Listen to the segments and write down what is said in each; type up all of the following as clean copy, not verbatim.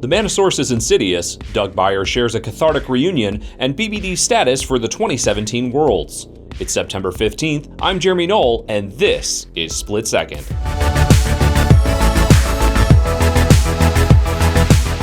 The Mana Source is insidious, Doug Beyer shares a cathartic reunion, and BBD status for the 2017 Worlds. It's September 15th, I'm Jeremy Knoll, and this is Split Second.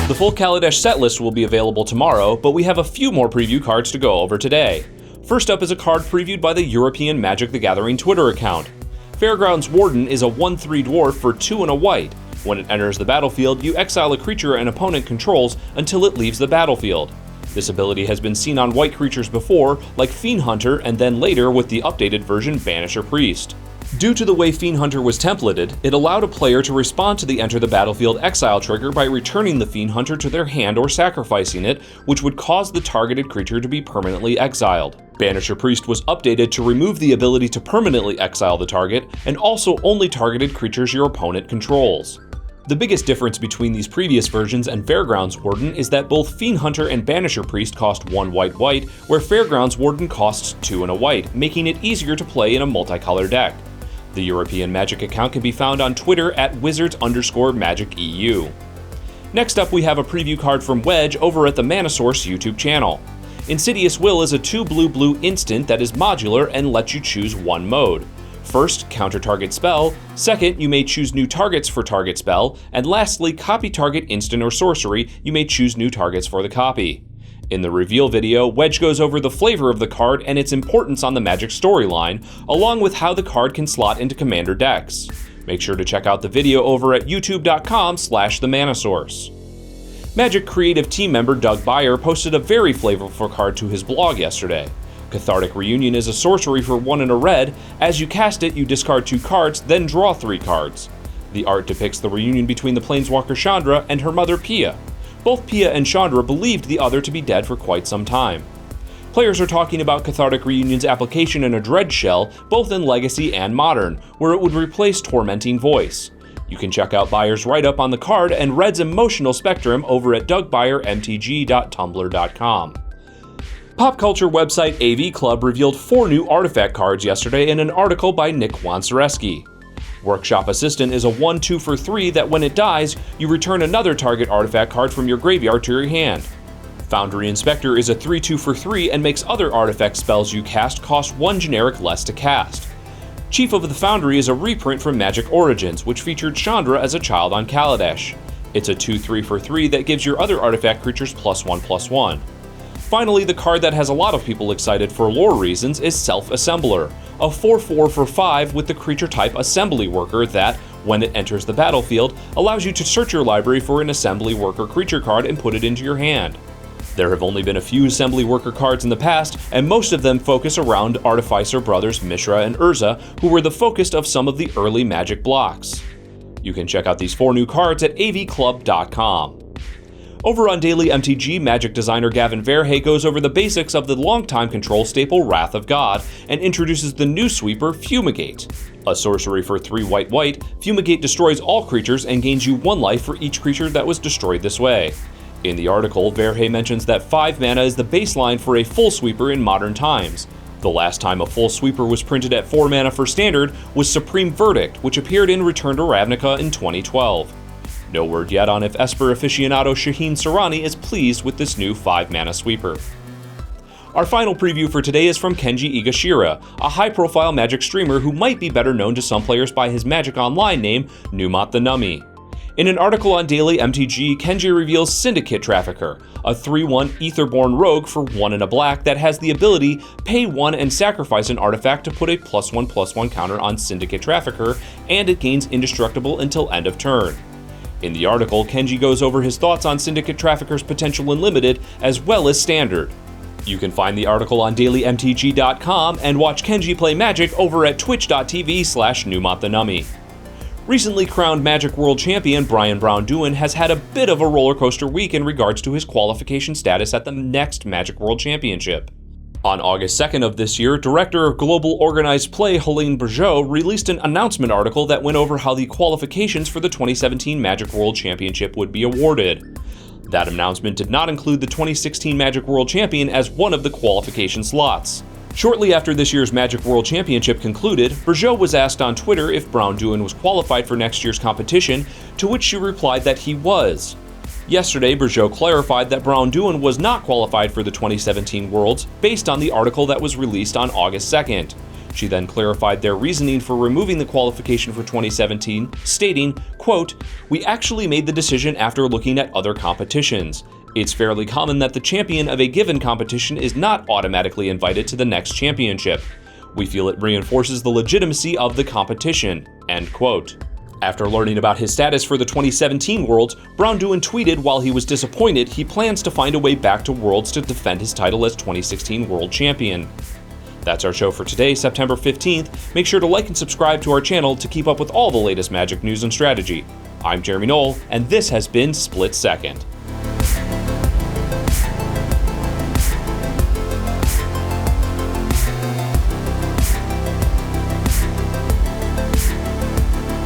The full Kaladesh setlist will be available tomorrow, but we have a few more preview cards to go over today. First up is a card previewed by the European Magic the Gathering Twitter account. Fairgrounds Warden is a 1/3 dwarf for 2 and a white. When it enters the battlefield, you exile a creature an opponent controls until it leaves the battlefield. This ability has been seen on white creatures before, like Fiend Hunter, and then later with the updated version Banisher Priest. Due to the way Fiend Hunter was templated, it allowed a player to respond to the enter the battlefield exile trigger by returning the Fiend Hunter to their hand or sacrificing it, which would cause the targeted creature to be permanently exiled. Banisher Priest was updated to remove the ability to permanently exile the target, and also only targeted creatures your opponent controls. The biggest difference between these previous versions and Fairgrounds Warden is that both Fiend Hunter and Banisher Priest cost 1 white, where Fairgrounds Warden costs 2 and a white, making it easier to play in a multicolor deck. The European Magic account can be found on Twitter at wizards_magic_EU. Next up, we have a preview card from Wedge over at the Mana Source YouTube channel. Insidious Will is a 2 blue instant that is modular and lets you choose one mode. First, counter target spell. Second, you may choose new targets for target spell. And lastly, copy target instant or sorcery. You may choose new targets for the copy. In the reveal video, Wedge goes over the flavor of the card and its importance on the Magic storyline, along with how the card can slot into Commander decks. Make sure to check out the video over at youtube.com/themanasource. Magic creative team member Doug Beyer posted a very flavorful card to his blog yesterday. Cathartic Reunion is a sorcery for 1 and a red. As you cast it, you discard 2 cards, then draw 3 cards. The art depicts the reunion between the Planeswalker Chandra and her mother Pia. Both Pia and Chandra believed the other to be dead for quite some time. Players are talking about Cathartic Reunion's application in a Dredge shell, both in Legacy and Modern, where it would replace Tormenting Voice. You can check out Beyer's write-up on the card and Red's emotional spectrum over at DougBeyerMTG.tumblr.com. Pop culture website AV Club revealed 4 new artifact cards yesterday in an article by Nick Wansareski. Workshop Assistant is a 1/2 for 3 that when it dies, you return another target artifact card from your graveyard to your hand. Foundry Inspector is a 3/2 for 3 and makes other artifact spells you cast cost 1 generic less to cast. Chief of the Foundry is a reprint from Magic Origins, which featured Chandra as a child on Kaladesh. It's a 2/3 for 3 that gives your other artifact creatures +1/+1. Finally, the card that has a lot of people excited for lore reasons is Self-Assembler, a 4/4 for 5 with the creature type Assembly Worker that, when it enters the battlefield, allows you to search your library for an Assembly Worker creature card and put it into your hand. There have only been a few Assembly Worker cards in the past, and most of them focus around Artificer brothers Mishra and Urza, who were the focus of some of the early Magic blocks. You can check out these 4 new cards at avclub.com. Over on Daily MTG, Magic designer Gavin Verhey goes over the basics of the longtime control staple Wrath of God and introduces the new sweeper Fumigate. A sorcery for 3 white, Fumigate destroys all creatures and gains you 1 life for each creature that was destroyed this way. In the article, Verhey mentions that 5 mana is the baseline for a full sweeper in modern times. The last time a full sweeper was printed at 4 mana for standard was Supreme Verdict, which appeared in Return to Ravnica in 2012. No word yet on if Esper aficionado Shaheen Sarani is pleased with this new 5 mana sweeper. Our final preview for today is from Kenji Igashira, a high-profile Magic streamer who might be better known to some players by his Magic Online name, Numot the Nummy. In an article on Daily MTG, Kenji reveals Syndicate Trafficker, a 3/1 Aetherborn rogue for 1 and a black that has the ability pay 1 and sacrifice an artifact to put a +1/+1 counter on Syndicate Trafficker, and it gains indestructible until end of turn. In the article, Kenji goes over his thoughts on Syndicate Trafficker's potential in Limited as well as Standard. You can find the article on dailymtg.com and watch Kenji play Magic over at twitch.tv/NumotTheNummy. Recently crowned Magic World Champion Brian Brown-Duin has had a bit of a rollercoaster week in regards to his qualification status at the next Magic World Championship. On August 2nd of this year, Director of Global Organized Play Helene Bergeau released an announcement article that went over how the qualifications for the 2017 Magic World Championship would be awarded. That announcement did not include the 2016 Magic World Champion as one of the qualification slots. Shortly after this year's Magic World Championship concluded, Bergeau was asked on Twitter if Brown-Duin was qualified for next year's competition, to which she replied that he was. Yesterday, Bergeau clarified that Braunduin was not qualified for the 2017 Worlds based on the article that was released on August 2nd. She then clarified their reasoning for removing the qualification for 2017, stating, quote, "We actually made the decision after looking at other competitions. It's fairly common that the champion of a given competition is not automatically invited to the next championship. We feel it reinforces the legitimacy of the competition," end quote. After learning about his status for the 2017 Worlds, Braunduin tweeted while he was disappointed he plans to find a way back to Worlds to defend his title as 2016 World Champion. That's our show for today, September 15th. Make sure to like and subscribe to our channel to keep up with all the latest Magic news and strategy. I'm Jeremy Knoll, and this has been Split Second.